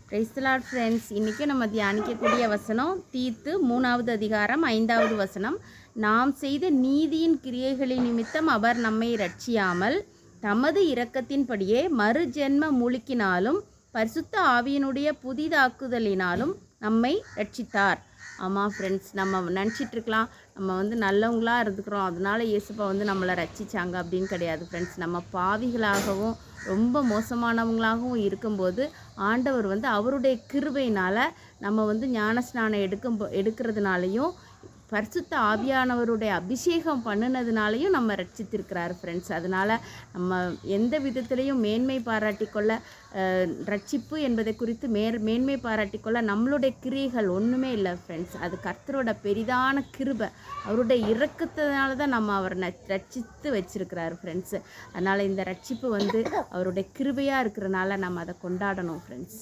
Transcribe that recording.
Praise the Lord friends. இன்றைக்கி நம்ம தியானிக்கக்கூடிய வசனம் தீத்து 3வது அதிகாரம் 5வது வசனம். நாம் செய்த நீதியின் கிரியைகளின் நிமித்தம் அவர் நம்மை ரட்சியாமல் தமது இரக்கத்தின்படியே மறுஜென்ம மூழ்கினாலும் பரிசுத்த ஆவியினுடைய புதிதாக்குதலினாலும் நம்மை ரட்சித்தார். ஆமாம் ஃப்ரெண்ட்ஸ், நம்ம நினச்சிட்ருக்கலாம் நம்ம நல்லவங்களாக இருந்துக்கிறோம், அதனால் இயேசுப்பா நம்மளை ரட்சித்தாங்க அப்படின்னு கிடையாது ஃப்ரெண்ட்ஸ். நம்ம பாவிகளாகவும் ரொம்ப மோசமானவங்களாகவும் இருக்கும்போது ஆண்டவர் அவருடைய கிருபையினால் நம்ம ஞானஸ்நானம் எடுக்கிறதுனாலையும் பரிசுத்த ஆவியானவருடைய அபிஷேகம் பண்ணினதுனாலையும் நம்ம ரட்சித்திருக்கிறார் ஃப்ரெண்ட்ஸ். அதனால் நம்ம எந்த விதத்திலையும் மேன்மை பாராட்டிக்கொள்ள, ரட்சிப்பு என்பதை குறித்து மேன்மை பாராட்டிக்கொள்ள நம்மளுடைய கிரியைகள் ஒன்றுமே இல்லை ஃப்ரெண்ட்ஸ். அது கர்த்தரோட பெரிதான கிருபை, அவருடைய இரக்கத்தினால தான் நம்ம அவரை ரட்சித்து வச்சிருக்கிறாரு ஃப்ரெண்ட்ஸு. அதனால் இந்த ரட்சிப்பு அவருடைய கிருபையாக இருக்கிறனால நம்ம அதை கொண்டாடணும் ஃப்ரெண்ட்ஸ்.